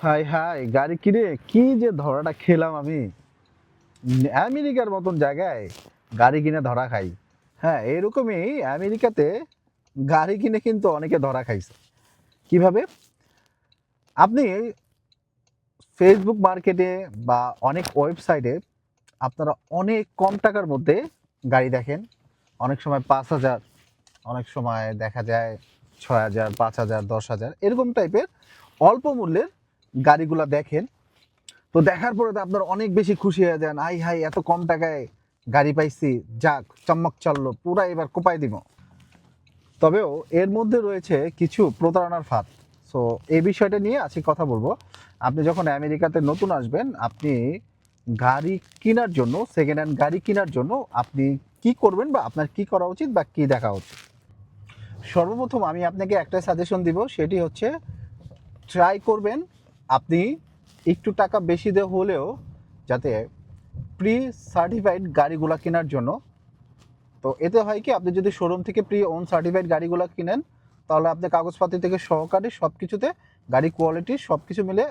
High high গাড়ি কিনে কি যে ধরাটা খেলাম আমি। আমেরিকার মতন জায়গায় গাড়ি কিনে ধরা খাই। হ্যাঁ, এরকমই আমেরিকাতে গাড়ি কিনে কিন্তু অনেকে ধরা খাইছে। কিভাবে? আপনি ফেসবুক মার্কেটে বা অনেক ওয়েবসাইটে আপনারা অনেক কম টাকার মধ্যে গাড়ি দেখেন। অনেক সময় ৫,০০০, অনেক সময় দেখা যায় ৬,০০০, ৫,০০০, ১০,০০০ এরকম টাইপের অল্প মূল্যের গাড়িগুলা দেখেন। তো দেখার পরে তো আপনার অনেক বেশি খুশি হয়ে যান, আই হাই এত কম টাকায় গাড়ি পাইছি, যাক চম্মক চাললো, পুরা এবার কোপাই দিব। তবেও এর মধ্যে রয়েছে কিছু প্রতারণার ফাঁদ। সো এই বিষয়টা নিয়ে আজকে কথা বলবো। আপনি যখন আমেরিকাতে নতুন আসবেন, আপনি গাড়ি কেনার জন্য, সেকেন্ড হ্যান্ড গাড়ি কেনার জন্য আপনি কি করবেন বা আপনার কি করা উচিত বা কি দেখা উচিত। সর্বপ্রথম আমি আপনাকে একটা সাজেশন দিব, সেটি হচ্ছে ট্রাই করবেন আপনি একটু টাকা বেশি দিয়ে হলেও যাতে প্রি সার্টিফাইড গাড়িগুলো কেনার জন্য। তো এতে হয় কি, আপনি যদি শোরুম থেকে প্রি ওন সার্টিফাইড গাড়িগুলো কিনেন তাহলে আপনি কাগজপাতি থেকে সহকারে সব কিছুতে গাড়ি কোয়ালিটি সব কিছু মিলে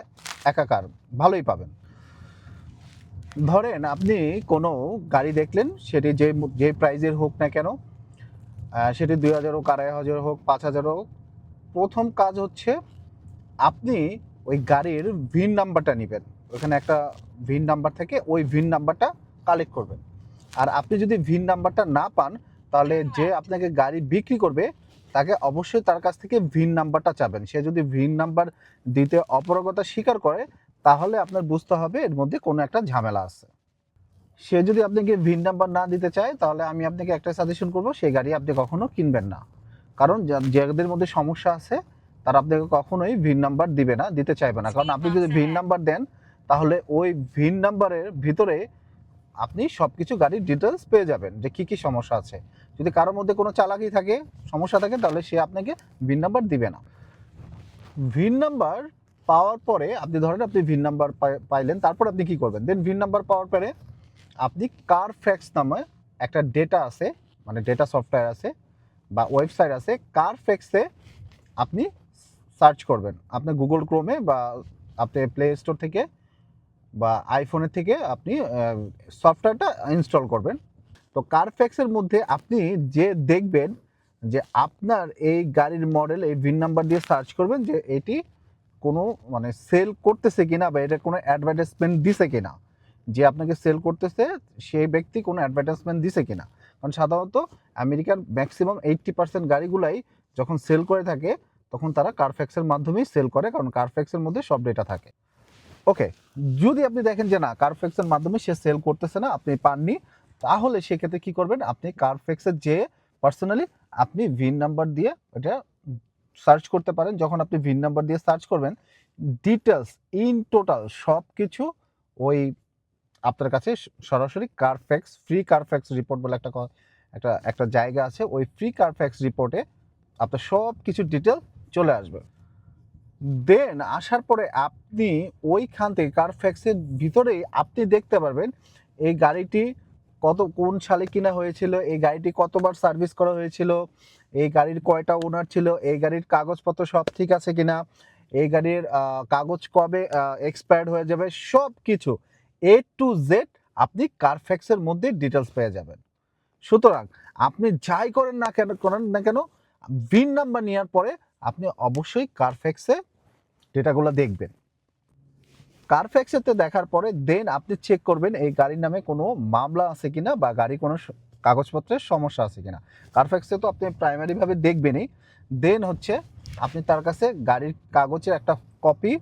একাকার ভালোই পাবেন। ধরেন আপনি কোনো গাড়ি দেখলেন, সেটি যে যে প্রাইজের হোক না কেন, সেটি ২,০০০ হোক, ২,৫০০ হোক, ৫,০০০ হোক, প্রথম কাজ হচ্ছে আপনি ওই গাড়ির ভিন নাম্বারটা নেবেন। ওখানে একটা ভিন নাম্বার থেকে ওই ভিন নাম্বারটা কালেক্ট করবেন। আর আপনি যদি ভিন নাম্বারটা না পান তাহলে যে আপনাকে গাড়ি বিক্রি করবে তাকে অবশ্যই তার কাছ থেকে ভিন নাম্বারটা চাবেন। সে যদি ভিন নাম্বার দিতে অপারগতা স্বীকার করে তাহলে আপনার বুঝতে হবে এর মধ্যে কোনো একটা ঝামেলা আছে। সে যদি আপনাকে ভিন নাম্বার না দিতে চায় তাহলে আমি আপনাকে একটা সাজেশন করব, সেই গাড়ি আপনি কখনো কিনবেন না। কারণ যাদের মধ্যে সমস্যা আছে তারা আপনাকে কখনোই ভিন নাম্বার দিবে না, দিতে চাইবে না। কারণ আপনি যদি ভিন নাম্বার দেন তাহলে ওই ভিন নাম্বারের ভিতরে আপনি সব কিছু গাড়ির ডিটেলস পেয়ে যাবেন যে কী কী সমস্যা আছে। যদি কারোর মধ্যে কোনো চালাকি থাকে, সমস্যা থাকে, তাহলে সে আপনাকে ভিন নাম্বার দিবে না। ভিন নাম্বার পাওয়ার পরে আপনি ধরেন আপনি ভিন নাম্বার পাইলেন, তারপর আপনি কি করবেন? দেন ভিন নাম্বার পাওয়ার পরে আপনি কারফ্যাক্স নামে একটা ডেটা আছে, মানে ডেটা সফটওয়্যার আছে বা ওয়েবসাইট আছে, কারফ্যাক্সে আপনি সার্চ করবেন। আপনি গুগল ক্রোমে বা আপনি প্লে স্টোর থেকে বা আইফোনের থেকে আপনি সফটওয়্যারটা ইনস্টল করবেন। তো কারফ্যাক্সের মধ্যে আপনি যে দেখবেন যে আপনার এই গাড়ির মডেল, এই ভিন নাম্বার দিয়ে সার্চ করবেন যে এটি কোনো মানে সেল করতেছে কিনা বা এটা কোনো অ্যাডভার্টাইজমেন্ট দিছে কিনা, যে আপনাকে সেল করতেছে সেই ব্যক্তি কোনো অ্যাডভার্টাইজমেন্ট দিছে কিনা। কারণ সাধারণত আমেরিকার ম্যাক্সিমাম 80% গাড়িগুলাই যখন সেল করে থাকে তখন তারা কারফ্যাক্সের মাধ্যমেই সেল করে, কারণ কারফ্যাক্সের মধ্যে সব ডেটা থাকে। ওকে, যদি আপনি দেখেন যে না কারফ্যাক্সের মাধ্যমে সে সেল করতেছে না, আপনি পাননি, তাহলে সেক্ষেত্রে কি করবেন? আপনি কারফ্যাক্সের যে পার্সোনালি আপনি ভিন নাম্বার দিয়ে এটা সার্চ করতে পারেন। যখন আপনি ভিন নাম্বার দিয়ে সার্চ করবেন, ডিটেলস ইন টোটাল সব কিছু ওই আপনার কাছে সরাসরি কারফ্যাক্স ফ্রি কারফ্যাক্স রিপোর্ট বলে একটা একটা একটা জায়গা আছে, ওই ফ্রি কারফ্যাক্স রিপোর্টে আপনার সব কিছু ডিটেল চলে আসবে। দেন আসার পরে আপনি ওইখান থেকে কারফ্যাক্সের ভিতরেই আপনি দেখতে পারবেন এই গাড়িটি কোন সালে কিনা হয়েছিল, এই গাড়িটি কতবার সার্ভিস করা হয়েছিল, এই গাড়ির কয়টা ওনার ছিল, এই গাড়ির কাগজপত্র সব ঠিক আছে কিনা, এই গাড়ির কাগজ কবে এক্সপায়ার্ড হয়ে যাবে, সব কিছু এ টু জেড আপনি কারফ্যাক্সের মধ্যে ডিটেলস পেয়ে যাবেন। সুতরাং আপনি যাই করেন না কেন ভিন নাম্বার নেওয়ার পরে আপনি অবশ্যই কারফ্যাক্সে ডেটাগুলো দেখবেন। কারফ্যাক্সেতে দেখার পরে দেন আপনি চেক করবেন এই গাড়ির নামে কোনো মামলা আছে কিনা বা গাড়ি কোনো কাগজপত্রের সমস্যা আছে কিনা। কারফ্যাক্সে তো আপনি প্রাইমারিভাবে দেখবেনই। দেন হচ্ছে আপনি তার কাছে গাড়ির কাগজের একটা কপি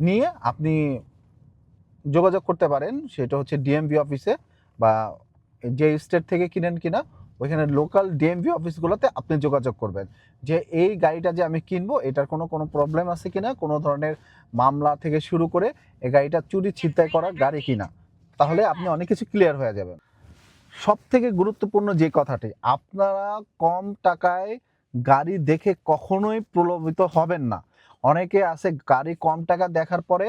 নিয়ে আপনি যোগাযোগ করতে পারেন, সেটা হচ্ছে ডিএমভি অফিসে বা যে স্টেট থেকে কিনেন কিনা ওইখানে লোকাল ডিএমভি অফিসগুলোতে আপনি যোগাযোগ করবেন যে এই গাড়িটা যে আমি কিনবো এটার কোনো কোনো প্রবলেম আছে কিনা, কোনো ধরনের মামলা থেকে শুরু করে এই গাড়িটা চুরি ছিনতাই করা গাড়ি কিনা। তাহলে আপনি অনেক কিছু ক্লিয়ার হয়ে যাবেন। সব থেকে গুরুত্বপূর্ণ যে কথাটি, আপনারা কম টাকায় গাড়ি দেখে কখনোই প্রলোভিত হবেন না। অনেকে আছে গাড়ি কম টাকা দেখার পরে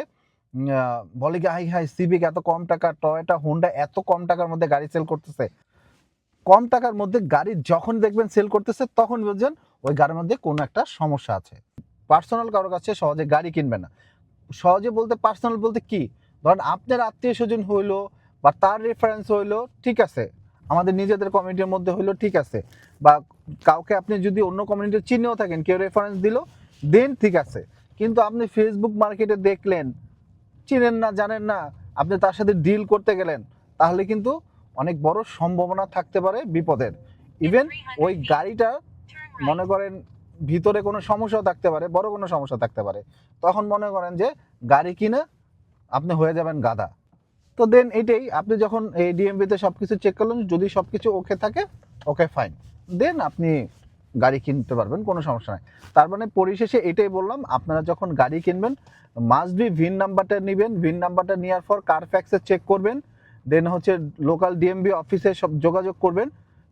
বলে কি হাই হাই সিভিক এত কম টাকা, টয়োটা হোন্ডা এত কম টাকার মধ্যে গাড়ি সেল করতেছে। কম টাকার মধ্যে গাড়ি যখন দেখবেন সেল করতেছে তখন বুঝবেন ওই গাড়ির মধ্যে কোনো একটা সমস্যা আছে। পার্সোনাল কারোর কাছে সহজে গাড়ি কিনবেন না। সহজে বলতে পার্সোনাল বলতে কি, ধরেন আপনার আত্মীয় স্বজন হইলো বা তার রেফারেন্স হইলো, ঠিক আছে, আমাদের নিজেদের কমিউনিটির মধ্যে হইলো, ঠিক আছে, বা কাউকে আপনি যদি অন্য কমিউনিটির চিনেও থাকেন, কেউ রেফারেন্স দিল, দেন ঠিক আছে। কিন্তু আপনি ফেসবুক মার্কেটে দেখলেন, চিনেন না, জানেন না, আপনি তার সাথে ডিল করতে গেলেন, তাহলে কিন্তু অনেক বড় সম্ভাবনা থাকতে পারে বিপদের। ইভেন ওই গাড়িটা মনে করেন ভিতরে কোনো সমস্যাও থাকতে পারে, বড় কোনো সমস্যা থাকতে পারে, তখন মনে করেন যে গাড়ি কিনে আপনি হয়ে যাবেন গাধা। তো দেন এটাই, আপনি যখন এই ডিএমভিতে সব কিছু চেক করলেন, যদি সব কিছু ওকে থাকে, ওকে ফাইন, দেন আপনি গাড়ি কিনতে পারবেন, কোনো সমস্যা নাই। তার মানে পরিশেষে এটাই বললাম, আপনারা যখন গাড়ি কিনবেন মাস্ট বি ভিন নাম্বারটা নেবেন, ভিন নাম্বারটা নেওয়ার পর কারফ্যাক্সে চেক করবেন, দেন হচ্ছে লোকাল ডিএমভি অফিসে সব যোগাযোগ করবেন,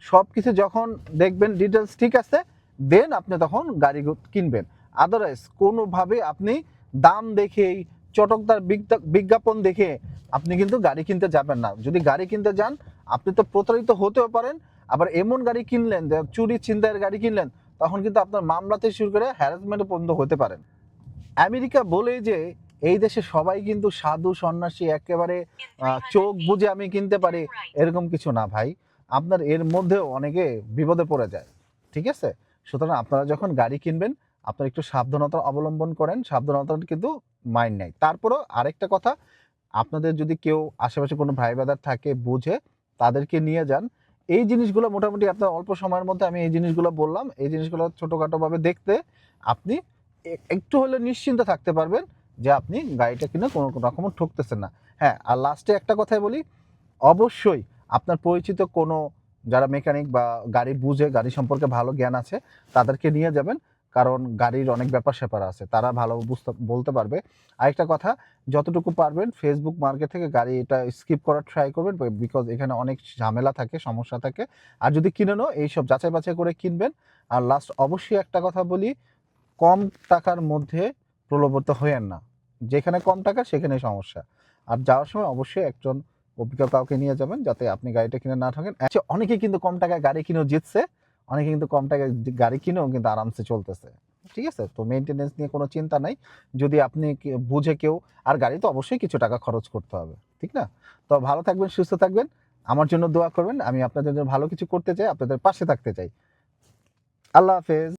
সব কিছু যখন দেখবেন ডিটেলস ঠিক আছে, দেন আপনি তখন গাড়ি কিনবেন। আদারওয়াইজ কোনোভাবে আপনি দাম দেখেই, চটকদার বিজ্ঞাপন দেখে আপনি কিন্তু গাড়ি কিনতে যাবেন না। যদি গাড়ি কিনতে যান, আপনি তো প্রতারিত হতেও পারেন, আবার এমন গাড়ি কিনলেন যে চুরি ছিনতাইয়ের গাড়ি কিনলেন, তখন কিন্তু আপনার মামলা থেকে শুরু করে হ্যারাসমেন্ট পর্যন্ত হতে পারেন। আমেরিকা বলেই যে এই দেশে সবাই কিন্তু সাধু সন্ন্যাসী, একেবারে চোখ বুজে আমি কিনতে পারি, এরকম কিছু না ভাই। আপনার এর মধ্যেও অনেকে বিপদে পড়ে যায়, ঠিক আছে? সুতরাং আপনারা যখন গাড়ি কিনবেন, আপনারা একটু সাবধানতা অবলম্বন করেন, সাবধানতা কিন্তু মাইন্ড নাই। তারপরও আরেকটা কথা, আপনাদের যদি কেউ আশেপাশে কোনো ভাই ব্রাদার থাকে বুঝে, তাদেরকে নিয়ে যান। এই জিনিসগুলো মোটামুটি আপনার অল্প সময়ের মধ্যে আমি এই জিনিসগুলো বললাম, এই জিনিসগুলো ছোটোখাটোভাবে দেখতে আপনি একটু হলে নিশ্চিন্ত থাকতে পারবেন যে আপনি গাড়িটা কিনে কোনো রকম ঠকতেছেন না। হ্যাঁ, আর লাস্টে একটা কথাই বলি, অবশ্যই আপনার পরিচিত কোনো যারা মেকানিক বা গাড়ি বুঝে, গাড়ি সম্পর্কে ভালো জ্ঞান আছে, তাদেরকে নিয়ে যাবেন, কারণ গাড়ির অনেক ব্যাপার স্যাপার আছে, তারা ভালো বলতে পারবে। আরেকটা কথা, যতটুকু পারবেন ফেসবুক মার্কেট থেকে গাড়িটা স্কিপ করার ট্রাই করবেন, বিকজ এখানে অনেক ঝামেলা থাকে, সমস্যা থাকে। আর যদি কিনেনও এইসব যাচাই বাছাই করে কিনবেন। আর লাস্ট অবশ্যই একটা কথা বলি, কম টাকার মধ্যে প্রলোভিত হয়েন না, যেখানে কম টাকা সেখানেই সমস্যা। আর যাওয়ার সময় অবশ্যই একজন অভিজ্ঞ কাউকে নিয়ে যাবেন, যাতে আপনি গাড়িটা কিনে না থাকেন। আচ্ছা, অনেকে কিন্তু কম টাকায় গাড়ি কিনেও জিতছে, অনেকে কিন্তু কম টাকায় গাড়ি কিনেও কিন্তু আরামসে চলতেছে, ঠিক আছে? তো মেনটেনেন্স নিয়ে কোনো চিন্তা নাই, যদি আপনি বুঝে কেউ, আর গাড়ি তো অবশ্যই কিছু টাকা খরচ করতে হবে, ঠিক না? তো ভালো থাকবেন, সুস্থ থাকবেন, আমার জন্য দোয়া করবেন, আমি আপনাদের জন্য ভালো কিছু করতে চাই, আপনাদের পাশে থাকতে চাই। আল্লাহ হাফেজ।